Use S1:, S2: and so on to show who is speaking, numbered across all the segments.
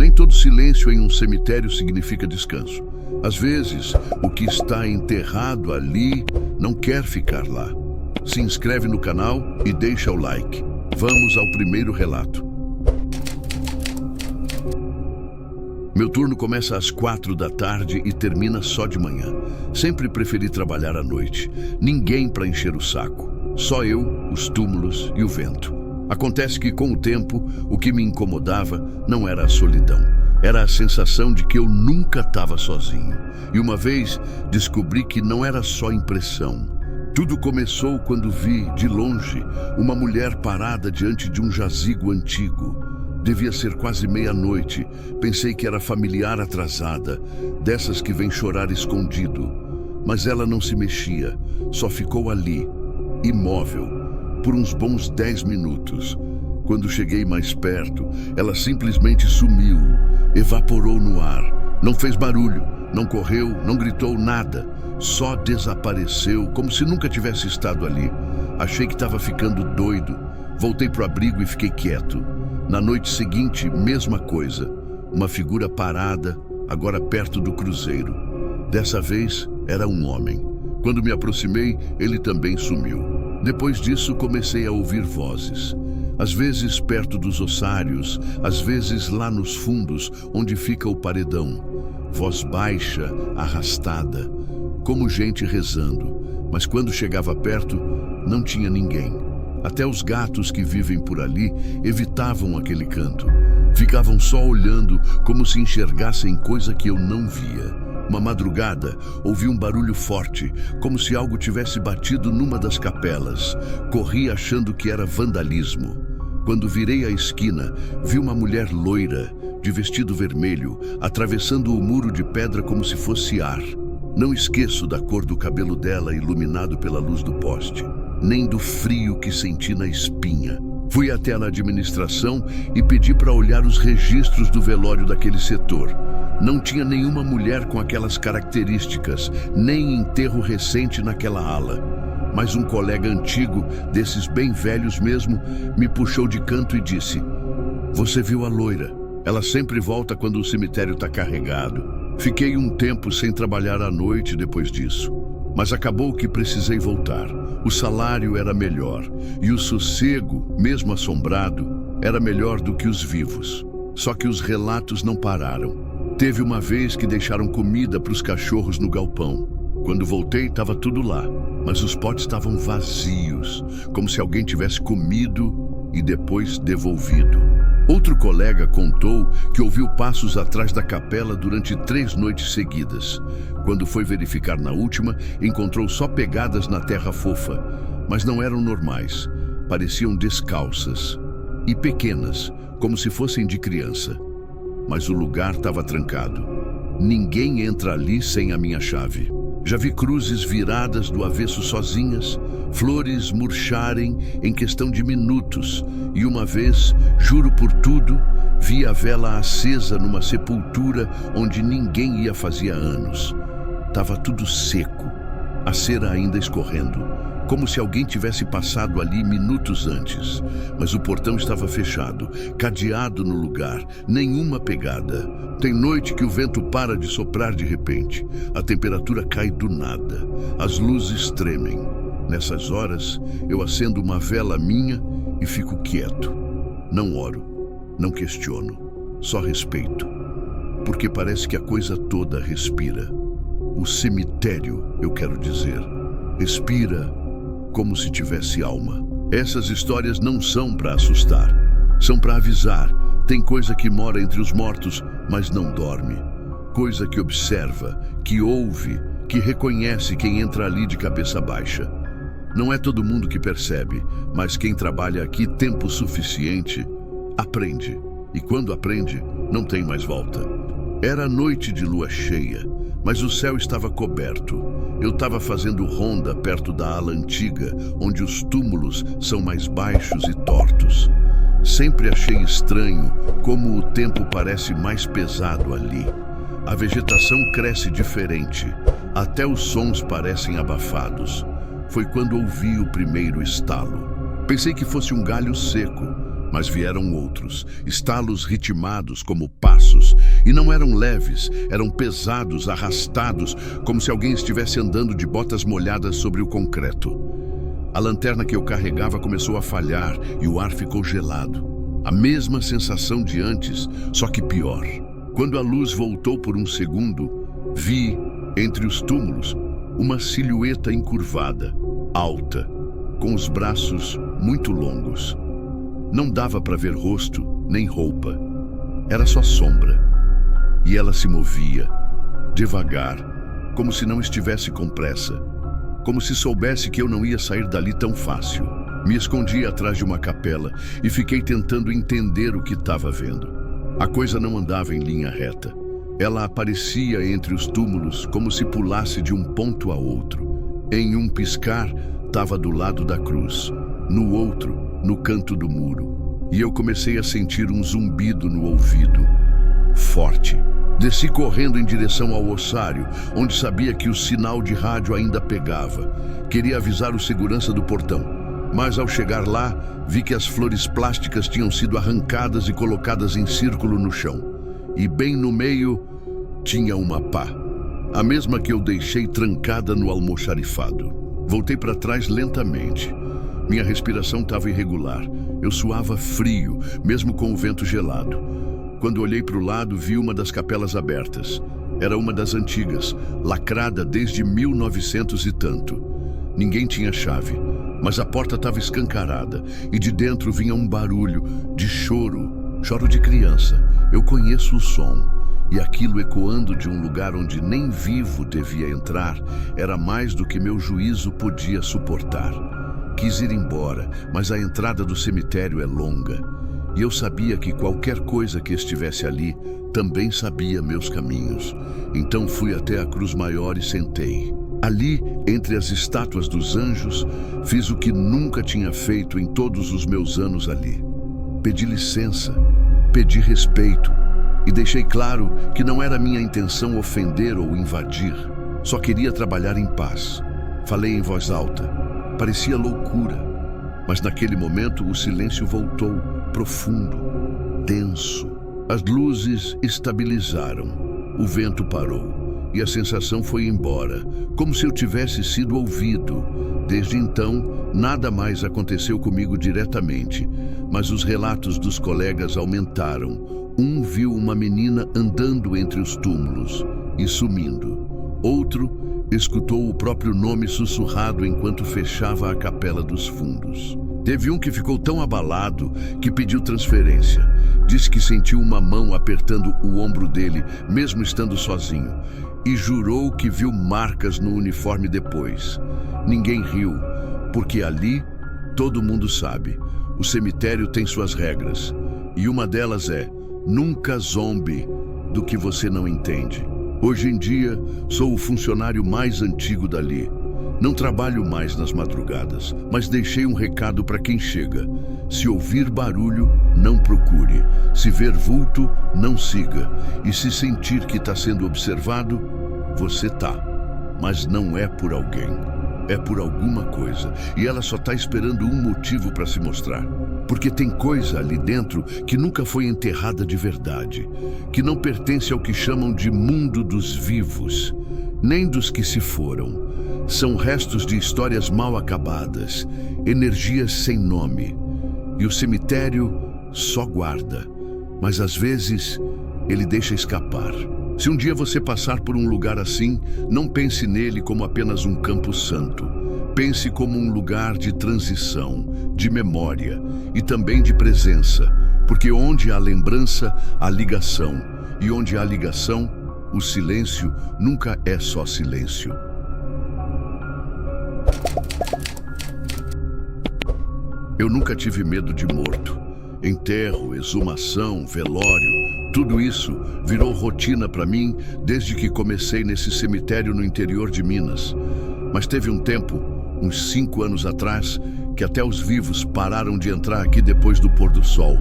S1: Nem todo silêncio em um cemitério significa descanso. Às vezes, o que está enterrado ali não quer ficar lá. Se inscreve no canal e deixa o like. Vamos ao primeiro relato. Meu turno começa às 4 da tarde e termina só de manhã. Sempre preferi trabalhar à noite. Ninguém para encher o saco. Só eu, os túmulos e o vento. Acontece que, com o tempo, o que me incomodava não era a solidão. Era a sensação de que eu nunca estava sozinho. E uma vez descobri que não era só impressão. Tudo começou quando vi, de longe, uma mulher parada diante de um jazigo antigo. Devia ser quase meia-noite. Pensei que era familiar atrasada, dessas que vem chorar escondido. Mas ela não se mexia, só ficou ali, imóvel, por uns bons 10 minutos. Quando cheguei mais perto, ela simplesmente sumiu, evaporou no ar. Não fez barulho, não correu, não gritou nada. Só desapareceu, como se nunca tivesse estado ali. Achei que estava ficando doido. Voltei pro abrigo e fiquei quieto. Na noite seguinte, mesma coisa. Uma figura parada, agora perto do cruzeiro. Dessa vez, era um homem. Quando me aproximei, ele também sumiu. Depois disso, comecei a ouvir vozes. Às vezes perto dos ossários, às vezes lá nos fundos, onde fica o paredão. Voz baixa, arrastada, como gente rezando. Mas quando chegava perto, não tinha ninguém. Até os gatos que vivem por ali evitavam aquele canto. Ficavam só olhando, como se enxergassem coisa que eu não via. Uma madrugada, ouvi um barulho forte, como se algo tivesse batido numa das capelas. Corri achando que era vandalismo. Quando virei a esquina, vi uma mulher loira, de vestido vermelho, atravessando o muro de pedra como se fosse ar. Não esqueço da cor do cabelo dela iluminado pela luz do poste, nem do frio que senti na espinha. Fui até a administração e pedi para olhar os registros do velório daquele setor. Não tinha nenhuma mulher com aquelas características, nem enterro recente naquela ala. Mas um colega antigo, desses bem velhos mesmo, me puxou de canto e disse: "Você viu a loira? Ela sempre volta quando o cemitério está carregado." Fiquei um tempo sem trabalhar à noite depois disso. Mas acabou que precisei voltar. O salário era melhor e o sossego, mesmo assombrado, era melhor do que os vivos. Só que os relatos não pararam. Teve uma vez que deixaram comida para os cachorros no galpão. Quando voltei, estava tudo lá, mas os potes estavam vazios, como se alguém tivesse comido e depois devolvido. Outro colega contou que ouviu passos atrás da capela durante 3 noites seguidas. Quando foi verificar na última, encontrou só pegadas na terra fofa, mas não eram normais. Pareciam descalças e pequenas, como se fossem de criança. Mas o lugar estava trancado. Ninguém entra ali sem a minha chave. Já vi cruzes viradas do avesso sozinhas, flores murcharem em questão de minutos, e uma vez, juro por tudo, vi a vela acesa numa sepultura onde ninguém ia fazia anos. Tava tudo seco, a cera ainda escorrendo, como se alguém tivesse passado ali minutos antes. Mas o portão estava fechado, cadeado no lugar, nenhuma pegada. Tem noite que o vento para de soprar de repente. A temperatura cai do nada. As luzes tremem. Nessas horas, eu acendo uma vela minha e fico quieto. Não oro, não questiono, só respeito. Porque parece que a coisa toda respira. O cemitério, eu quero dizer, respira como se tivesse alma. Essas histórias não são para assustar, são para avisar. Tem coisa que mora entre os mortos, mas não dorme. Coisa que observa, que ouve, que reconhece quem entra ali de cabeça baixa. Não é todo mundo que percebe, mas quem trabalha aqui tempo suficiente, aprende. E quando aprende, não tem mais volta. Era noite de lua cheia, mas o céu estava coberto. Eu estava fazendo ronda perto da ala antiga, onde os túmulos são mais baixos e tortos. Sempre achei estranho como o tempo parece mais pesado ali. A vegetação cresce diferente, até os sons parecem abafados. Foi quando ouvi o primeiro estalo. Pensei que fosse um galho seco, Mas vieram outros, estalos ritmados como passos, e não eram leves, eram pesados, arrastados, como se alguém estivesse andando de botas molhadas sobre o concreto. A lanterna que eu carregava começou a falhar e o ar ficou gelado. A mesma sensação de antes, só que pior. Quando a luz voltou por um segundo, vi, entre os túmulos, uma silhueta encurvada, alta, com os braços muito longos. Não dava para ver rosto nem roupa. Era só sombra. E ela se movia, devagar, como se não estivesse com pressa. Como se soubesse que eu não ia sair dali tão fácil. Me escondi atrás de uma capela e fiquei tentando entender o que estava vendo. A coisa não andava em linha reta. Ela aparecia entre os túmulos como se pulasse de um ponto a outro. Em um piscar, estava do lado da cruz. No outro, no canto do muro. E eu comecei a sentir um zumbido no ouvido. Forte. Desci correndo em direção ao ossário, onde sabia que o sinal de rádio ainda pegava. Queria avisar o segurança do portão. Mas ao chegar lá, vi que as flores plásticas tinham sido arrancadas e colocadas em círculo no chão. E bem no meio, tinha uma pá. A mesma que eu deixei trancada no almoxarifado. Voltei para trás lentamente. Minha respiração estava irregular. Eu suava frio, mesmo com o vento gelado. Quando olhei para o lado, vi uma das capelas abertas. Era uma das antigas, lacrada desde 1900 e tanto. Ninguém tinha chave, mas a porta estava escancarada e de dentro vinha um barulho de choro, choro de criança. Eu conheço o som. E aquilo ecoando de um lugar onde nem vivo devia entrar, era mais do que meu juízo podia suportar. Quis ir embora, mas a entrada do cemitério é longa. E eu sabia que qualquer coisa que estivesse ali também sabia meus caminhos. Então fui até a cruz maior e sentei. Ali, entre as estátuas dos anjos, fiz o que nunca tinha feito em todos os meus anos ali. Pedi licença, pedi respeito e deixei claro que não era minha intenção ofender ou invadir. Só queria trabalhar em paz. Falei em voz alta. Parecia loucura, mas naquele momento o silêncio voltou, profundo, denso. As luzes estabilizaram, o vento parou e a sensação foi embora, como se eu tivesse sido ouvido. Desde então, nada mais aconteceu comigo diretamente, mas os relatos dos colegas aumentaram. Um viu uma menina andando entre os túmulos e sumindo. Outro escutou o próprio nome sussurrado enquanto fechava a capela dos fundos. Teve um que ficou tão abalado que pediu transferência. Disse que sentiu uma mão apertando o ombro dele, mesmo estando sozinho, e jurou que viu marcas no uniforme depois. Ninguém riu, porque ali, todo mundo sabe, o cemitério tem suas regras, e uma delas é: nunca zombe do que você não entende. Hoje em dia, sou o funcionário mais antigo dali. Não trabalho mais nas madrugadas, mas deixei um recado para quem chega. Se ouvir barulho, não procure. Se ver vulto, não siga. E se sentir que está sendo observado, você tá. Mas não é por alguém. É por alguma coisa. E ela só está esperando um motivo para se mostrar. Porque tem coisa ali dentro que nunca foi enterrada de verdade, que não pertence ao que chamam de mundo dos vivos, nem dos que se foram. São restos de histórias mal acabadas, energias sem nome. E o cemitério só guarda, mas às vezes ele deixa escapar. Se um dia você passar por um lugar assim, não pense nele como apenas um campo santo. Pense como um lugar de transição, de memória e também de presença, porque onde há lembrança, há ligação, e onde há ligação, o silêncio nunca é só silêncio. Eu nunca tive medo de morto. Enterro, exumação, velório, tudo isso virou rotina para mim desde que comecei nesse cemitério no interior de Minas. Mas teve um tempo, uns 5 anos atrás, que até os vivos pararam de entrar aqui depois do pôr do sol.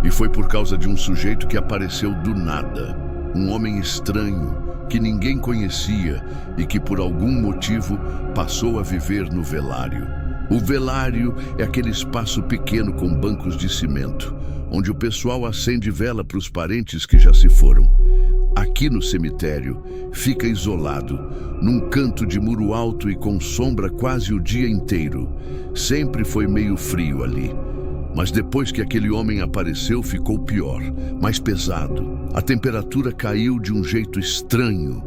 S1: E foi por causa de um sujeito que apareceu do nada. Um homem estranho, que ninguém conhecia e que por algum motivo passou a viver no velário. O velário é aquele espaço pequeno com bancos de cimento, onde o pessoal acende vela para os parentes que já se foram. Aqui no cemitério, fica isolado, num canto de muro alto e com sombra quase o dia inteiro. Sempre foi meio frio ali. Mas depois que aquele homem apareceu, ficou pior, mais pesado. A temperatura caiu de um jeito estranho,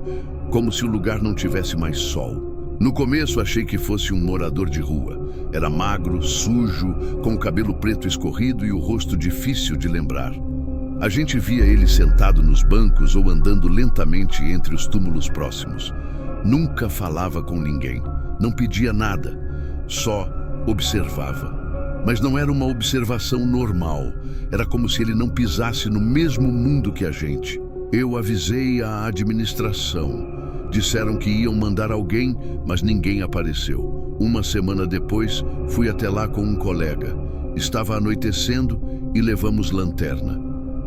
S1: como se o lugar não tivesse mais sol. No começo achei que fosse um morador de rua. Era magro, sujo, com o cabelo preto escorrido e o rosto difícil de lembrar. A gente via ele sentado nos bancos ou andando lentamente entre os túmulos próximos. Nunca falava com ninguém, não pedia nada, só observava. Mas não era uma observação normal, era como se ele não pisasse no mesmo mundo que a gente. Eu avisei a administração. Disseram que iam mandar alguém, mas ninguém apareceu. Uma semana depois, fui até lá com um colega. Estava anoitecendo e levamos lanterna.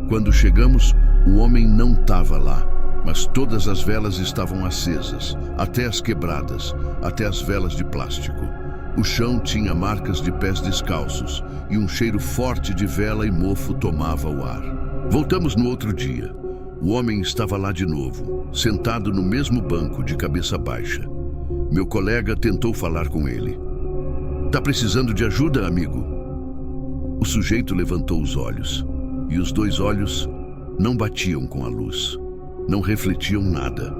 S1: Quando chegamos, o homem não estava lá, mas todas as velas estavam acesas, até as quebradas, até as velas de plástico. O chão tinha marcas de pés descalços e um cheiro forte de vela e mofo tomava o ar. Voltamos no outro dia. O homem estava lá de novo, sentado no mesmo banco, de cabeça baixa. Meu colega tentou falar com ele. "Tá precisando de ajuda, amigo?" O sujeito levantou os olhos, e os dois olhos não batiam com a luz. Não refletiam nada.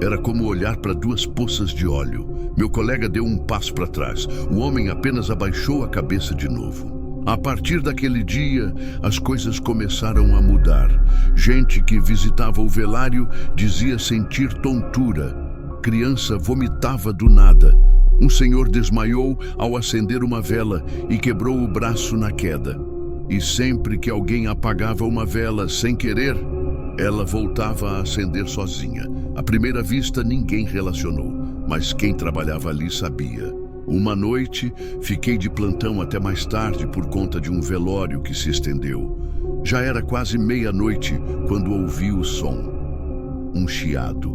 S1: Era como olhar para duas poças de óleo. Meu colega deu um passo para trás. O homem apenas abaixou a cabeça de novo. A partir daquele dia, as coisas começaram a mudar. Gente que visitava o velário dizia sentir tontura. Criança vomitava do nada. Um senhor desmaiou ao acender uma vela e quebrou o braço na queda. E sempre que alguém apagava uma vela sem querer, ela voltava a acender sozinha. À primeira vista, ninguém relacionou, mas quem trabalhava ali sabia. Uma noite, fiquei de plantão até mais tarde por conta de um velório que se estendeu. Já era quase meia-noite quando ouvi o som. Um chiado,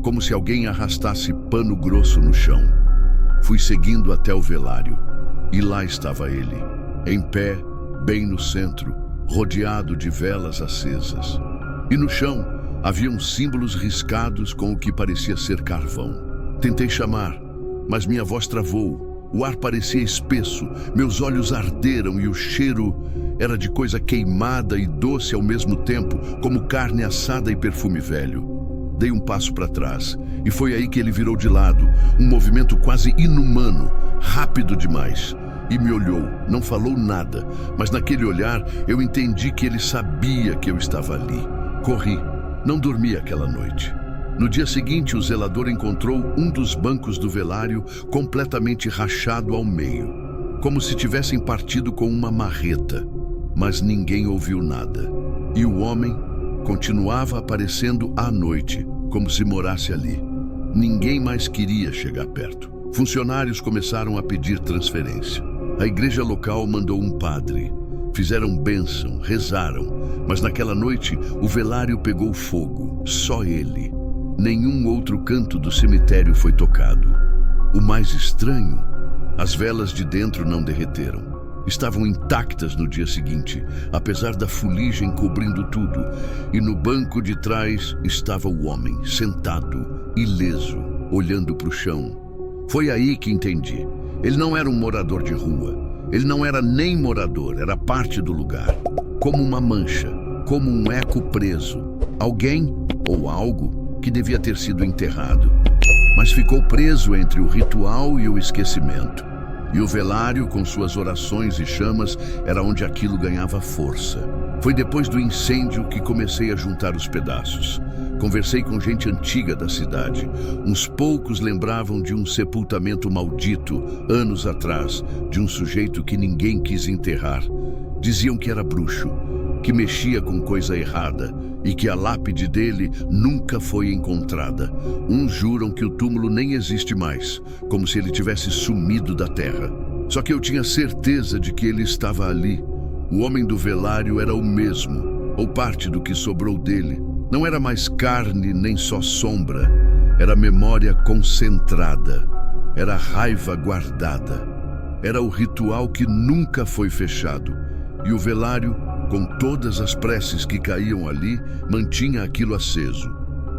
S1: como se alguém arrastasse pano grosso no chão. Fui seguindo até o velário, e lá estava ele, em pé, bem no centro, rodeado de velas acesas. E no chão, haviam símbolos riscados com o que parecia ser carvão. Tentei chamar, mas minha voz travou. O ar parecia espesso, meus olhos arderam e o cheiro era de coisa queimada e doce ao mesmo tempo, como carne assada e perfume velho. Dei um passo para trás e foi aí que ele virou de lado, um movimento quase inumano, rápido demais. E me olhou, não falou nada, mas naquele olhar eu entendi que ele sabia que eu estava ali. Corri, não dormi aquela noite. No dia seguinte, o zelador encontrou um dos bancos do velário completamente rachado ao meio, como se tivessem partido com uma marreta, mas ninguém ouviu nada. E o homem continuava aparecendo à noite, como se morasse ali. Ninguém mais queria chegar perto. Funcionários começaram a pedir transferência. A igreja local mandou um padre. Fizeram bênção, rezaram, mas naquela noite o velário pegou fogo, só ele. Nenhum outro canto do cemitério foi tocado. O mais estranho, as velas de dentro não derreteram. Estavam intactas no dia seguinte, apesar da fuligem cobrindo tudo, e no banco de trás estava o homem, sentado, ileso, olhando para o chão. Foi aí que entendi. Ele não era um morador de rua. Ele não era nem morador, era parte do lugar. Como uma mancha, como um eco preso. Alguém ou algo que devia ter sido enterrado, mas ficou preso entre o ritual e o esquecimento. E o velário, com suas orações e chamas, era onde aquilo ganhava força. Foi depois do incêndio que comecei a juntar os pedaços. Conversei com gente antiga da cidade. Uns poucos lembravam de um sepultamento maldito, anos atrás, de um sujeito que ninguém quis enterrar. Diziam que era bruxo, que mexia com coisa errada e que a lápide dele nunca foi encontrada. Uns juram que o túmulo nem existe mais, como se ele tivesse sumido da terra. Só que eu tinha certeza de que ele estava ali. O homem do velário era o mesmo, ou parte do que sobrou dele. Não era mais carne nem só sombra, era memória concentrada, era raiva guardada. Era o ritual que nunca foi fechado. E o velário, com todas as preces que caíam ali, mantinha aquilo aceso,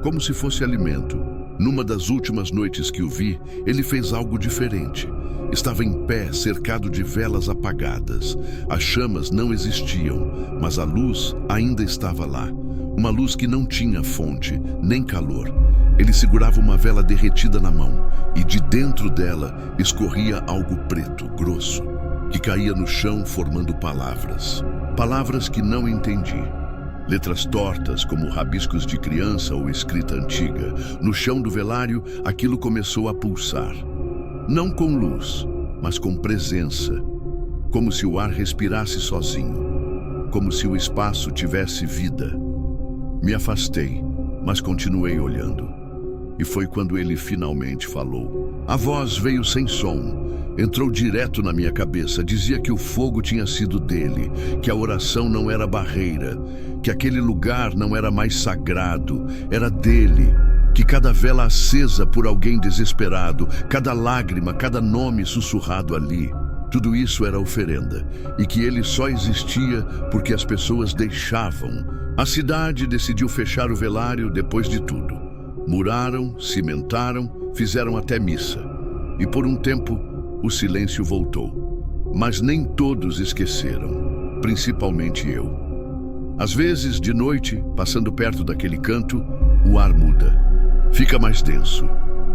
S1: como se fosse alimento. Numa das últimas noites que o vi, ele fez algo diferente. Estava em pé, cercado de velas apagadas. As chamas não existiam, mas a luz ainda estava lá. Uma luz que não tinha fonte, nem calor. Ele segurava uma vela derretida na mão, e de dentro dela escorria algo preto, grosso, que caía no chão formando palavras. Palavras que não entendi. Letras tortas, como rabiscos de criança ou escrita antiga. No chão do velário, aquilo começou a pulsar. Não com luz, mas com presença. Como se o ar respirasse sozinho. Como se o espaço tivesse vida. Me afastei, mas continuei olhando. E foi quando ele finalmente falou. A voz veio sem som. Entrou direto na minha cabeça. Dizia que o fogo tinha sido dele, que a oração não era barreira, que aquele lugar não era mais sagrado, era dele, que cada vela acesa por alguém desesperado, cada lágrima, cada nome sussurrado ali, tudo isso era oferenda, e que ele só existia porque as pessoas deixavam. A cidade decidiu fechar o velário depois de tudo. Muraram, cimentaram, fizeram até missa. E por um tempo, o silêncio voltou. Mas nem todos esqueceram, principalmente eu. Às vezes, de noite, passando perto daquele canto, o ar muda. Fica mais denso.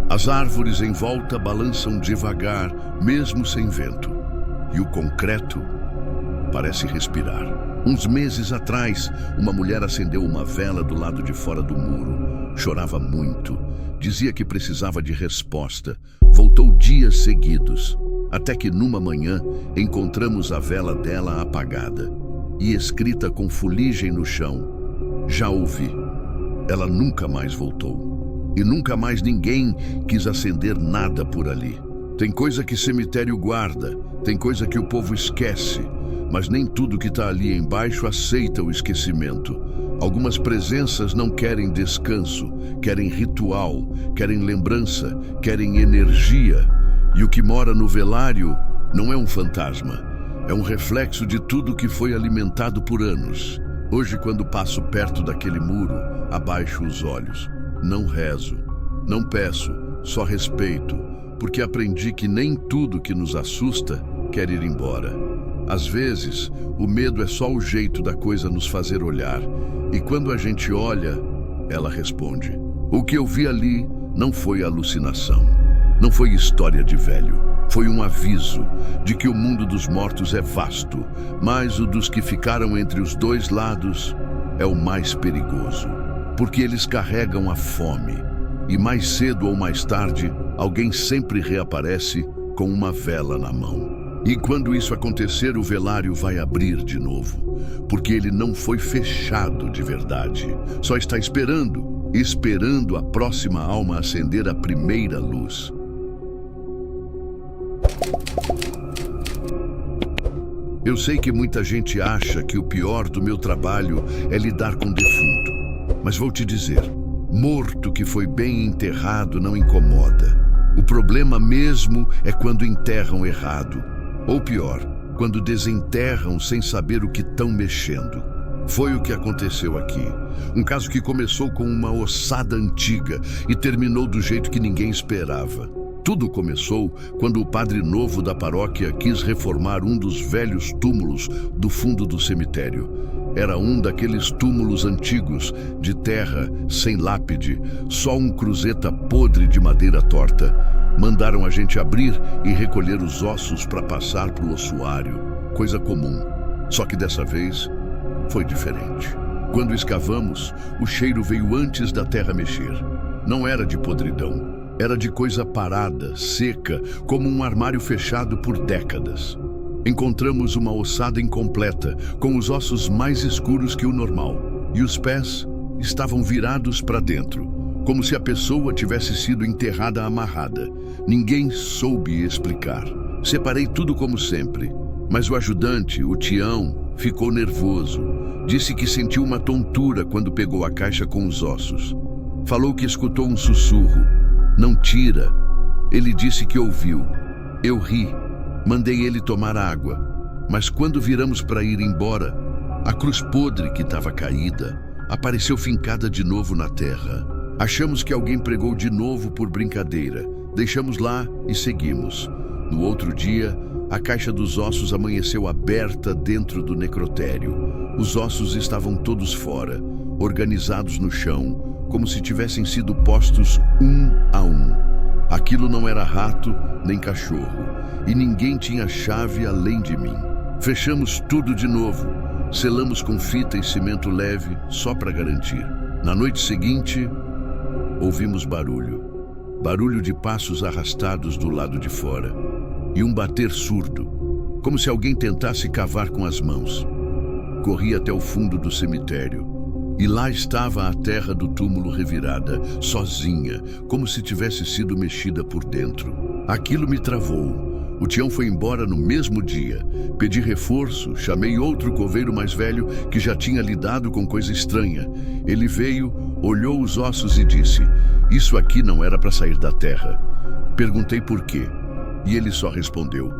S1: As árvores em volta balançam devagar, mesmo sem vento. E o concreto parece respirar. Uns meses atrás, uma mulher acendeu uma vela do lado de fora do muro. Chorava muito. Dizia que precisava de resposta. Voltou dias seguidos, até que numa manhã encontramos a vela dela apagada e escrita com fuligem no chão. Já ouvi. Ela nunca mais voltou. E nunca mais ninguém quis acender nada por ali. Tem coisa que cemitério guarda, tem coisa que o povo esquece, mas nem tudo que está ali embaixo aceita o esquecimento. Algumas presenças não querem descanso, querem ritual, querem lembrança, querem energia. E o que mora no velário não é um fantasma, é um reflexo de tudo que foi alimentado por anos. Hoje, quando passo perto daquele muro, abaixo os olhos. Não rezo, não peço, só respeito, porque aprendi que nem tudo que nos assusta quer ir embora. Às vezes, o medo é só o jeito da coisa nos fazer olhar, e quando a gente olha, ela responde. O que eu vi ali não foi alucinação, não foi história de velho, foi um aviso de que o mundo dos mortos é vasto, mas o dos que ficaram entre os dois lados é o mais perigoso, porque eles carregam a fome, e mais cedo ou mais tarde, alguém sempre reaparece com uma vela na mão. E quando isso acontecer, o velário vai abrir de novo, porque ele não foi fechado de verdade. Só está esperando a próxima alma acender a primeira luz. Eu sei que muita gente acha que o pior do meu trabalho é lidar com defunto, mas vou te dizer, morto que foi bem enterrado não incomoda. O problema mesmo é quando enterram errado. Ou pior, quando desenterram sem saber o que estão mexendo. Foi o que aconteceu aqui. Um caso que começou com uma ossada antiga e terminou do jeito que ninguém esperava. Tudo começou quando o padre novo da paróquia quis reformar um dos velhos túmulos do fundo do cemitério. Era um daqueles túmulos antigos, de terra, sem lápide, só um cruzeta podre de madeira torta. Mandaram a gente abrir e recolher os ossos para passar para o ossuário, coisa comum. Só que dessa vez foi diferente. Quando escavamos, o cheiro veio antes da terra mexer. Não era de podridão, era de coisa parada, seca, como um armário fechado por décadas. Encontramos uma ossada incompleta, com os ossos mais escuros que o normal, e os pés estavam virados para dentro, como se a pessoa tivesse sido enterrada amarrada. Ninguém soube explicar. Separei tudo como sempre, mas o ajudante, o Tião, ficou nervoso. Disse que sentiu uma tontura quando pegou a caixa com os ossos. Falou que escutou um sussurro. Não tira. Ele disse que ouviu. Eu ri. Mandei ele tomar água, mas quando viramos para ir embora, a cruz podre que estava caída apareceu fincada de novo na terra. Achamos que alguém pregou de novo por brincadeira. Deixamos lá e seguimos. No outro dia, a caixa dos ossos amanheceu aberta dentro do necrotério. Os ossos estavam todos fora, organizados no chão, como se tivessem sido postos um a um. Aquilo não era rato nem cachorro, e ninguém tinha chave além de mim. Fechamos tudo de novo, selamos com fita e cimento leve, só para garantir. Na noite seguinte, ouvimos barulho. Barulho de passos arrastados do lado de fora. E um bater surdo, como se alguém tentasse cavar com as mãos. Corri até o fundo do cemitério. E lá estava a terra do túmulo revirada, sozinha, como se tivesse sido mexida por dentro. Aquilo me travou. O Tião foi embora no mesmo dia. Pedi reforço, chamei outro coveiro mais velho que já tinha lidado com coisa estranha. Ele veio, olhou os ossos e disse: "Isso aqui não era para sair da terra." Perguntei por quê, e ele só respondeu: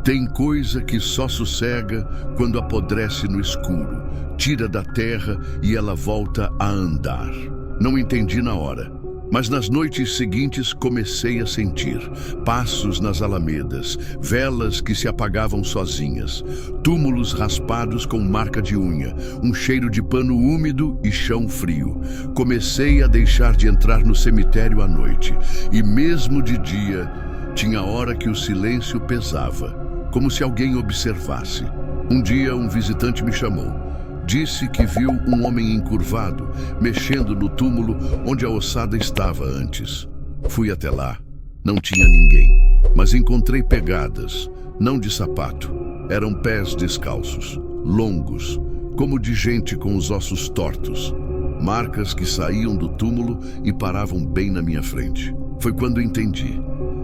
S1: "Tem coisa que só sossega quando apodrece no escuro, tira da terra e ela volta a andar." Não entendi na hora. Mas nas noites seguintes comecei a sentir passos nas alamedas, velas que se apagavam sozinhas, túmulos raspados com marca de unha, um cheiro de pano úmido e chão frio. Comecei a deixar de entrar no cemitério à noite, e mesmo de dia, tinha hora que o silêncio pesava, como se alguém observasse. Um dia um visitante me chamou. Disse que viu um homem encurvado, mexendo no túmulo onde a ossada estava antes. Fui até lá. Não tinha ninguém, mas encontrei pegadas, não de sapato. Eram pés descalços, longos, como de gente com os ossos tortos. Marcas que saíam do túmulo e paravam bem na minha frente. Foi quando entendi.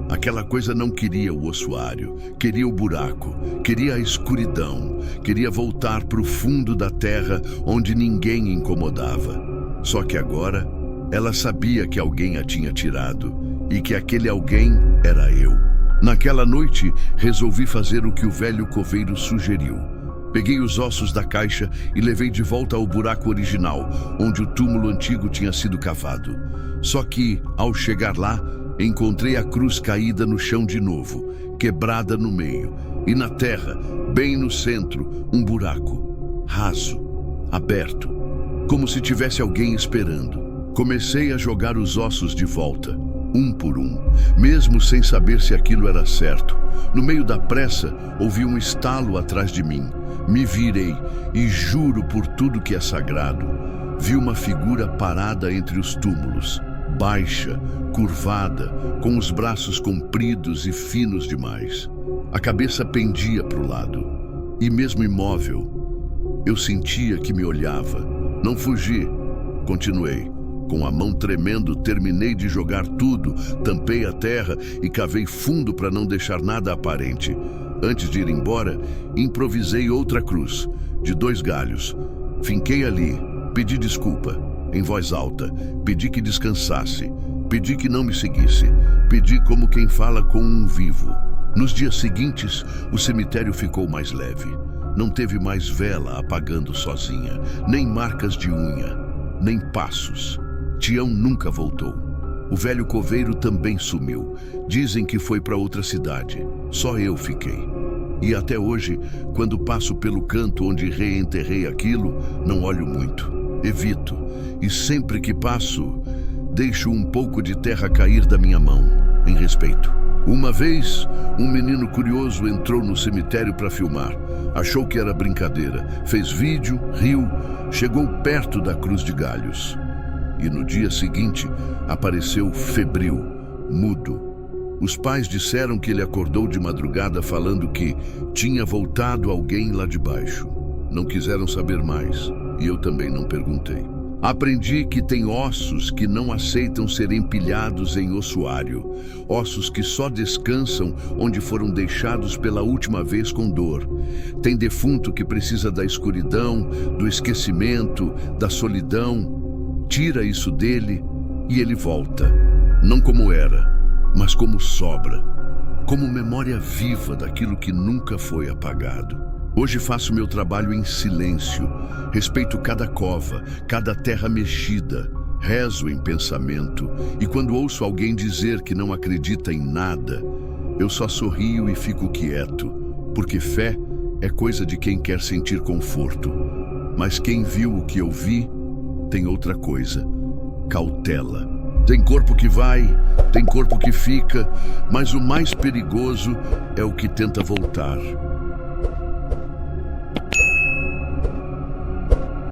S1: Aquela coisa não queria o ossuário, queria o buraco, queria a escuridão, queria voltar para o fundo da terra onde ninguém incomodava. Só que agora, ela sabia que alguém a tinha tirado e que aquele alguém era eu. Naquela noite, resolvi fazer o que o velho coveiro sugeriu. Peguei os ossos da caixa e levei de volta ao buraco original, onde o túmulo antigo tinha sido cavado. Só que, ao chegar lá, encontrei a cruz caída no chão de novo, quebrada no meio, e na terra, bem no centro, um buraco, raso, aberto, como se tivesse alguém esperando. Comecei a jogar os ossos de volta, um por um, mesmo sem saber se aquilo era certo. No meio da pressa, ouvi um estalo atrás de mim. Me virei e juro por tudo que é sagrado, vi uma figura parada entre os túmulos, baixa, curvada, com os braços compridos e finos demais. A cabeça pendia para o lado, e mesmo imóvel, eu sentia que me olhava. Não fugi, continuei. Com a mão tremendo, terminei de jogar tudo, tampei a terra e cavei fundo para não deixar nada aparente. Antes de ir embora, improvisei outra cruz, de 2 galhos. Finquei ali, pedi desculpa. Em voz alta, pedi que descansasse, pedi que não me seguisse, pedi como quem fala com um vivo. Nos dias seguintes, o cemitério ficou mais leve. Não teve mais vela apagando sozinha, nem marcas de unha, nem passos. Tião nunca voltou. O velho coveiro também sumiu. Dizem que foi para outra cidade. Só eu fiquei. E até hoje, quando passo pelo canto onde reenterrei aquilo, não olho muito. Evito, e sempre que passo, deixo um pouco de terra cair da minha mão, em respeito. Uma vez, um menino curioso entrou no cemitério para filmar. Achou que era brincadeira, fez vídeo, riu, chegou perto da cruz de galhos. E no dia seguinte, apareceu febril, mudo. Os pais disseram que ele acordou de madrugada falando que tinha voltado alguém lá de baixo. Não quiseram saber mais. E eu também não perguntei. Aprendi que tem ossos que não aceitam ser empilhados em ossuário, ossos que só descansam onde foram deixados pela última vez com dor. Tem defunto que precisa da escuridão, do esquecimento, da solidão. Tira isso dele e ele volta, não como era, mas como sobra. como memória viva daquilo que nunca foi apagado. Hoje faço meu trabalho em silêncio, respeito cada cova, cada terra mexida, rezo em pensamento, e quando ouço alguém dizer que não acredita em nada, eu só sorrio e fico quieto, porque fé é coisa de quem quer sentir conforto. Mas quem viu o que eu vi, tem outra coisa: cautela. Tem corpo que vai, tem corpo que fica, mas o mais perigoso é o que tenta voltar.